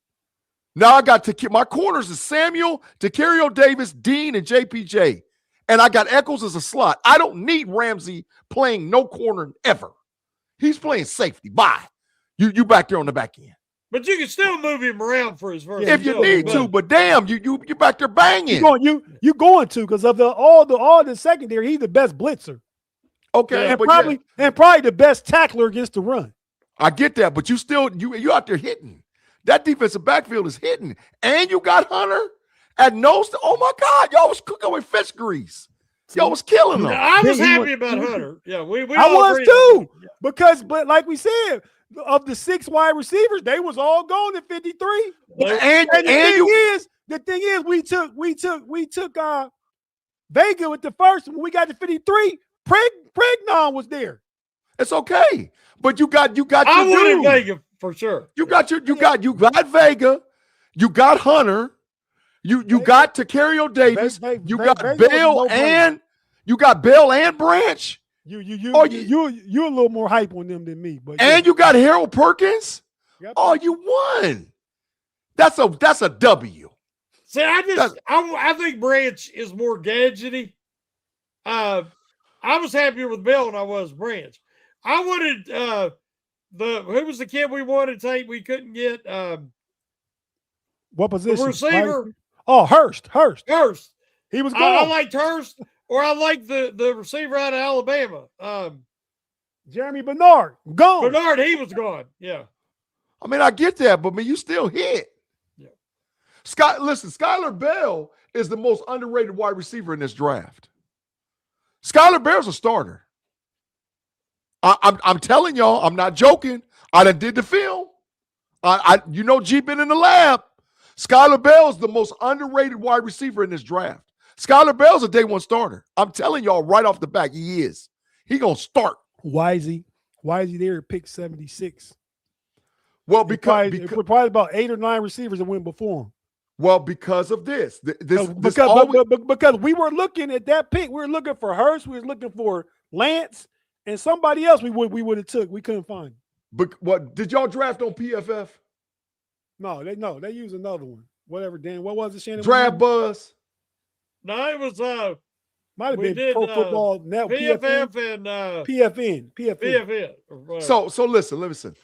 Now I got my corners is Samuel, Takario Davis, Dean, and JPJ, and I got Eccles as a slot. I don't need Ramsey playing no corner ever. He's playing safety. Bye. You back there on the back end. But you can still move him around for his first. If you result, need but- to, but damn, you back there banging. You going to because of all the secondary. He's the best blitzer Okay, and but probably the best tackler against the run. I get that, but you still you out there hitting. That defensive backfield is hitting, and you got Hunter at nose. Oh my God, y'all was cooking with fish grease. Y'all was killing them. I was He happy went- about Hunter. Yeah, we I all was agreed too on that. but like we said, of the 6 wide receivers, they was all gone at 53. And The thing is, we took Vega with the first one. We got to 53. Pregnon was there. it's okay, but you got I your wanted dude. Vega for sure. You got Vega, you got Hunter, you got Takario Davis, you got Vega was Bell no and you got Bell and Branch, You a little more hype on them than me, but and you got Harold Perkins. Yep. Oh, you won. That's a W. See, I think Branch is more gadgety. I was happier with Bell than I was Branch. I wanted who was the kid we wanted, Tate? We couldn't get what position? the receiver. Oh, Hurst. Hurst. He was I gone. liked Hurst, or I liked the receiver out of Alabama. Jeremy Bernard gone. Bernard, he was gone. Yeah. I mean, I get that, but man, you still hit. Yeah. Listen, Skylar Bell is the most underrated wide receiver in this draft. Skylar Bell's a starter. I'm telling y'all, I'm not joking. I done did the film. G been in the lab. Skylar Bell is the most underrated wide receiver in this draft. Skylar Bell's a day one starter. I'm telling y'all right off the back, he is. He gonna start. Why is he there at pick 76? Well, Probably because about 8 or 9 receivers that went before him. well, because of this. Because we were looking at that pick, we were looking for Hurst, we were looking for Lance, and somebody else we would have took. We couldn't find him. But what did y'all draft on PFF? No, they used another one. Whatever, Dan. What was it, Shannon? Draft Buzz. No, it was Might have we been did, Pro Football Network. PFF and PFN. PFN. So listen.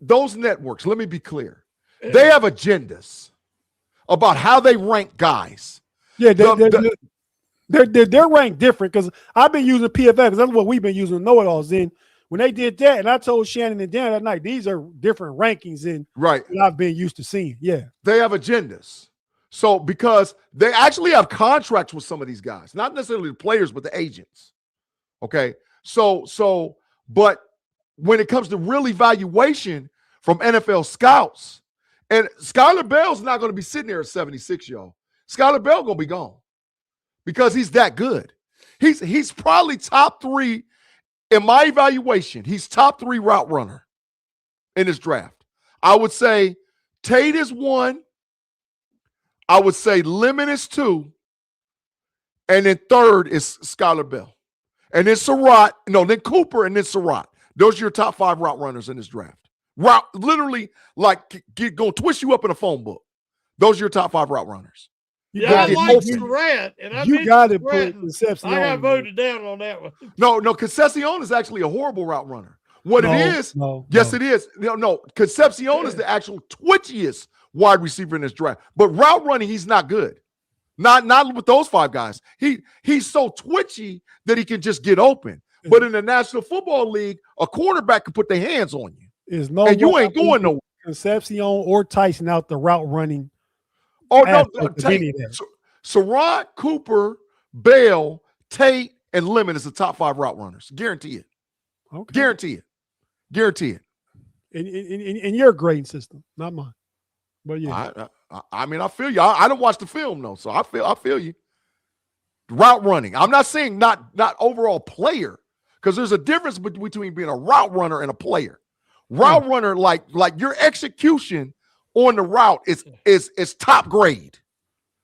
Those networks, let me be clear. They have agendas about how they rank guys. Yeah, they're ranked different because I've been using PFF because that's what we've been using KnoItAllz in. When they did that, and I told Shannon and Dan that night, these are different rankings than Right. what I've been used to seeing. Yeah. They have agendas. So because they actually have contracts with some of these guys, not necessarily the players, but the agents. Okay. So, but when it comes to real evaluation from NFL scouts, and Skylar Bell's not going to be sitting there at 76, y'all. Skylar Bell going to be gone because he's that good. He's probably top 3 in my evaluation. He's top 3 route runner in this draft. I would say Tate is 1. I would say Lemon is 2. And then 3rd is Skylar Bell. And then then Cooper and then Surratt. Those are your top 5 route runners in this draft. Route, literally, like gonna twist you up in a phone book. Those are your top 5 route runners. Yeah, I get like open. Surratt, and I You got to put Surratt, Concepcion. I got in voted down on that one. No, Concepcion is actually a horrible route runner. What it is, yes, it is. No, Concepcion is the actual twitchiest wide receiver in this draft. But route running, he's not good. Not with those 5 guys. He's so twitchy that he can just get open. But in the National Football League, a cornerback can put their hands on you. And you ain't going nowhere. Concepcion or Tyson out the route running. Oh, no. Surratt, Cooper, Bell, Tate, and Lemon is the top 5 route runners. Guarantee it. Okay. Guarantee it. In your grading system, not mine. But yeah. I mean, I feel you. I don't watch the film, though, so I feel you. Route running. I'm not saying not overall player, because there's a difference between being a route runner and a player. Route runner, like your execution on the route is top grade.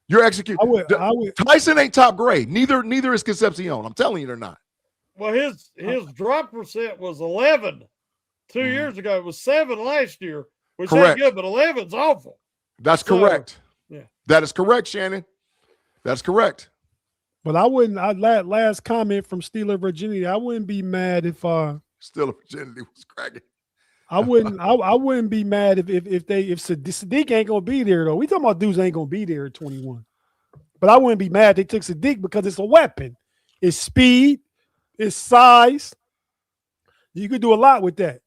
Your execution. I would. Tyson ain't top grade. Neither is Concepcion. I'm telling you, they're not. Well, his drop percent was 11 2 years ago. It was 7 last year, which ain't good, but 11's awful. That's correct. Yeah, that is correct, Shannon. That's correct. But I wouldn't. Last comment from Steeler Virginity. I wouldn't be mad if Steeler Virginity was cracking. I wouldn't be mad if Sadique ain't gonna be there though. We talking about dudes ain't gonna be there at 21. But I wouldn't be mad they took Sadique because it's a weapon. It's speed, it's size. You could do a lot with that.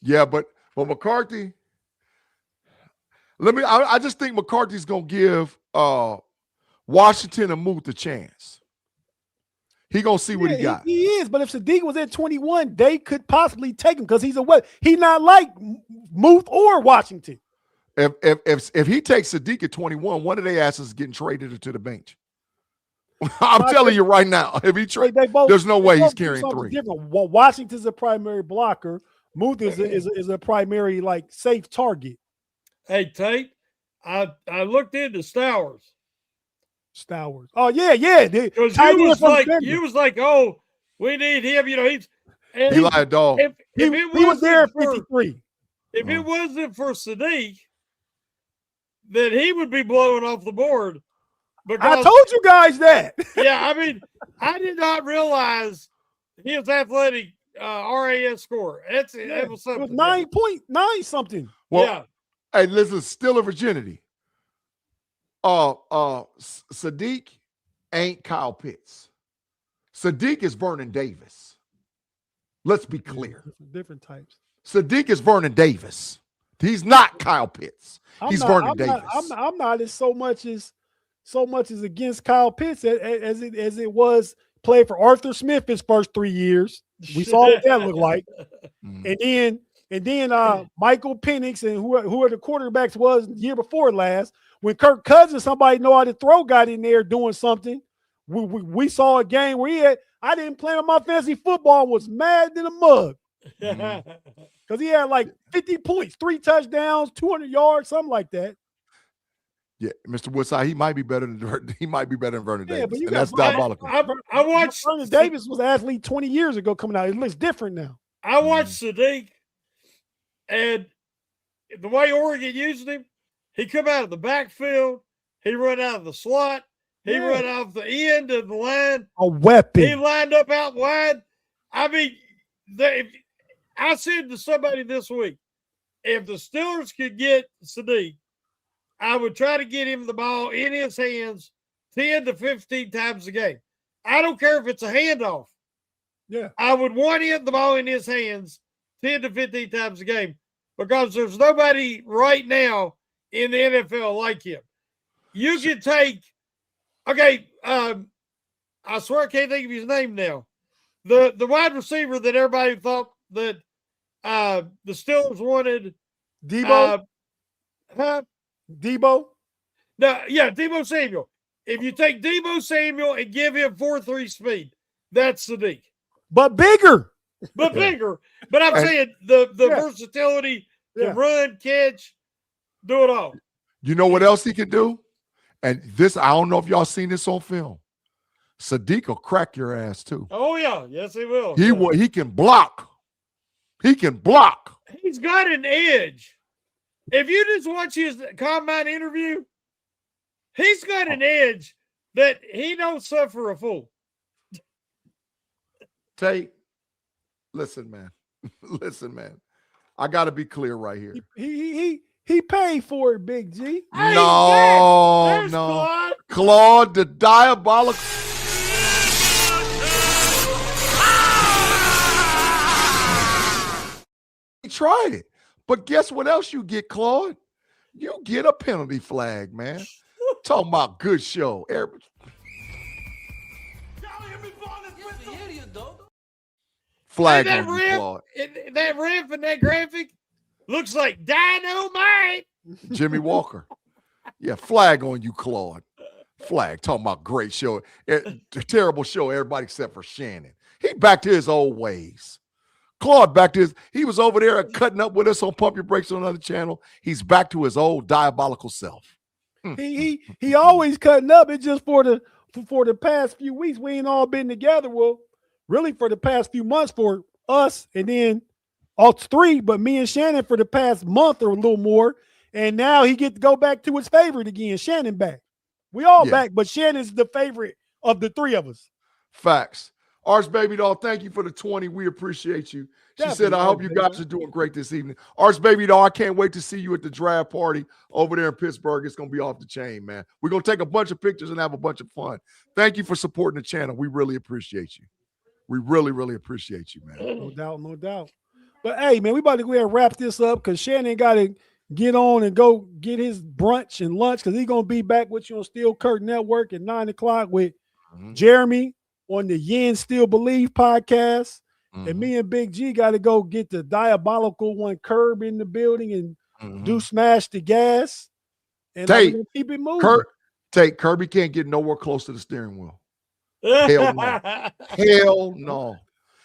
Yeah, but McCarthy. I just think McCarthy's gonna give Washington and Muth a chance. He gonna see what he got. He is, but if Sadique was at 21, they could possibly take him because he's a weapon. He's not like Muth or Washington. If he takes Sadique at 21, one of their asses is getting traded to the bench. I'm telling you right now, if he trade, there's no way he's carrying 3. Different. Well, Washington's a primary blocker. Muth is a primary like safe target. Hey Tate, I looked into Stowers. Oh yeah. Because you was like, oh, we need him. You know, he like a dog. If he was there at 53. If it wasn't for Sadique, then he would be blowing off the board. Because, I told you guys that. Yeah, I mean, I did not realize his athletic RAS score. It was something. It was 9.9 something. Well, yeah. Hey, listen, still a virginity. Sadique ain't Kyle Pitts. Sadique is Vernon Davis. Let's be clear. Different types. Sadique is Vernon Davis. He's not Kyle Pitts. He's Vernon Davis. I'm not as so much as against Kyle Pitts as it was played for Arthur Smith his first 3 years. We saw what that looked like. And then Michael Penix and who the quarterbacks was the year before last. When Kirk Cousins, somebody know how to throw, got in there doing something. We saw a game where I didn't play on my fantasy football and was mad than a mug. Because he had like 50 points, 3 touchdowns, 200 yards, something like that. Yeah, Mr. Woodside, he might be better than Vernon Davis. But and that's diabolical. I watched Vernon Davis was an athlete 20 years ago coming out. It looks different now. I watched Sadique, and the way Oregon used him, he come out of the backfield, he run out of the slot, he run off the end of the line. A weapon. He lined up out wide. I mean, I said to somebody this week, if the Steelers could get Sadique, I would try to get him the ball in his hands 10 to 15 times a game. I don't care if it's a handoff. Yeah. I would want the ball in his hands 10 to 15 times a game because there's nobody right now in the NFL like him. You can take, I swear I can't think of his name now. The wide receiver that everybody thought that the Steelers wanted. Debo? Debo? No, yeah, Debo Samuel. If you take Debo Samuel and give him 4.3 speed, that's Sadique. But bigger. But bigger. But I'm saying the versatility to run, catch, do it all. You know what else he can do? And this, I don't know if y'all seen this on film. Sadique will crack your ass too. Oh, yeah. Yes, he will. He can block. He can block. He's got an edge. If you just watch his combine interview, he's got an edge that he don't suffer a fool. Tate, listen, man. Listen, man. I got to be clear right here. He paid for it, Big G. No. Claude, the diabolical. He tried it. But guess what else you get, Claude? You get a penalty flag, man. Talking about good show. Flag Hey, on you, Claude. that ref in that graphic looks like dynamite. Jimmy Walker. Yeah, flag on you, Claude. Flag. Talking about great show. Terrible show, everybody except for Shannon. He back to his old ways. Claude back to he was over there cutting up with us on Pump Your Brakes on another channel. He's back to his old diabolical self. He always cutting up. It's just for the past few weeks, we ain't all been together. Well, really for the past few months for us, and then all three, but me and Shannon for the past month or a little more. And now he get to go back to his favorite again. Shannon back. We all back, but Shannon's the favorite of the three of us. Facts. Arch Baby Doll, thank you for the 20. We appreciate you. She said, I hope you guys are doing great this evening. Arch Baby Doll, I can't wait to see you at the draft party over there in Pittsburgh. It's going to be off the chain, man. We're going to take a bunch of pictures and have a bunch of fun. Thank you for supporting the channel. We really appreciate you. We really, really appreciate you, man. No doubt, no doubt. But hey, man, we about to go ahead and wrap this up because Shannon got to get on and go get his brunch and lunch because he's going to be back with you on Steel Curtain Network at 9 o'clock with Jeremy on the Yen Still Believe podcast. And me and Big G got to go get the diabolical one Curb in the building and do Smash the Gas. And Tate, keep it moving. Tate, Kirby can't get nowhere close to the steering wheel. Hell no. Hell no.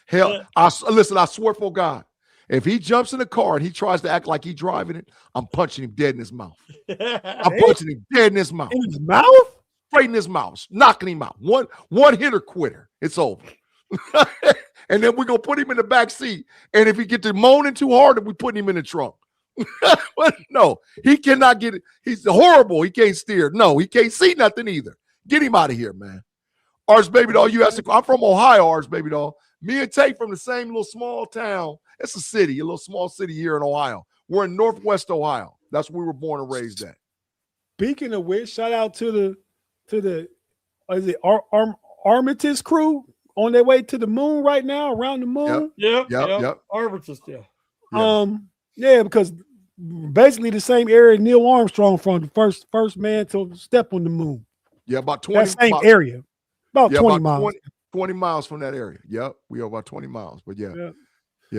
Hell, listen, I swear for God, if he jumps in the car and he tries to act like he's driving it, I'm punching him dead in his mouth. I'm punching him dead in his mouth. In his mouth? Straight in his mouth. Knocking him out. One hitter quitter. It's over. And then we're going to put him in the back seat. And if he gets to moaning too hard, we put him in the trunk. But no, he cannot get it. He's horrible. He can't steer. No, he can't see nothing either. Get him out of here, man. Arch Baby Doll, you asked. I'm from Ohio, Arch Baby Doll. Me and Tate from the same little small town. It's a city, a little small city here in Ohio. We're in Northwest Ohio. That's where we were born and raised at. Speaking of which, shout out to the is it Armitage crew on their way to the moon right now, around the moon. Yep. Armitage, yeah, because basically the same area Neil Armstrong from, the first man to step on the moon. Yeah, about 20. That same area. About 20 miles. 20 miles from that area. Yep. We are about 20 miles. But yeah.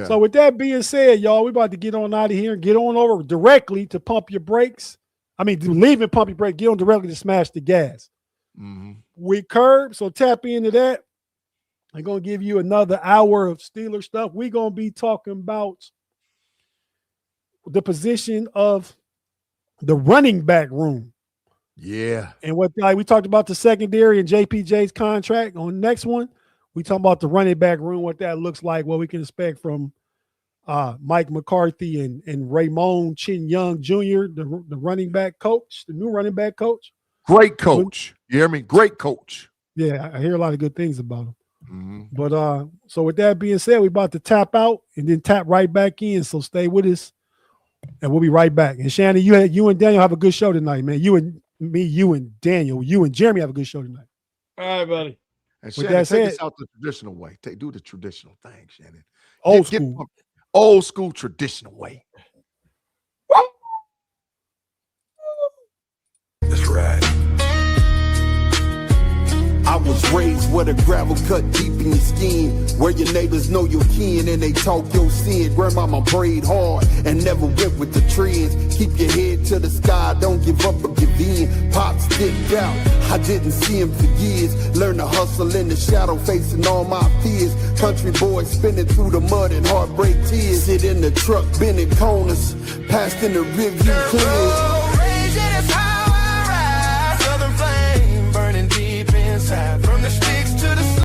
So with that being said, y'all, we're about to get on out of here and get on over directly to Pump Your Brakes. I mean, leaving Pump Your Brakes, get on directly to Smash the Gas. We Curb, so tap into that. I'm going to give you another hour of Steeler stuff. We're going to be talking about the position of the running back room. Yeah. And what we talked about the secondary and JPJ's contract. On the next one, we talk about the running back room, what that looks like, what we can expect from Mike McCarthy and Raymond Chin Young Jr., the running back coach, the new running back coach. Great coach. You hear me? Great coach. Yeah, I hear a lot of good things about him. But so with that being said, we're about to tap out and then tap right back in. So stay with us and we'll be right back. And Shannon, you and Daniel have a good show tonight, man. You and me, you and Daniel, you and Jeremy have a good show tonight. All right, buddy. And Shannon, take us out the traditional way. Do the traditional thing, Shannon. Old school. Old school traditional way. That's right. I was raised with a gravel cut deep in your skin, where your neighbors know your kin and they talk your sin. Grandmama prayed hard and never went with the trends. Keep your head to the sky, don't give up or give in. Pops dipped out, I didn't see him for years. Learn to hustle in the shadow, facing all my fears. Country boy spinning through the mud and heartbreak tears. Sit in the truck, bending corners, passed in the rearview clear. Raging is how I ride. Southern flame burning deep inside. From the street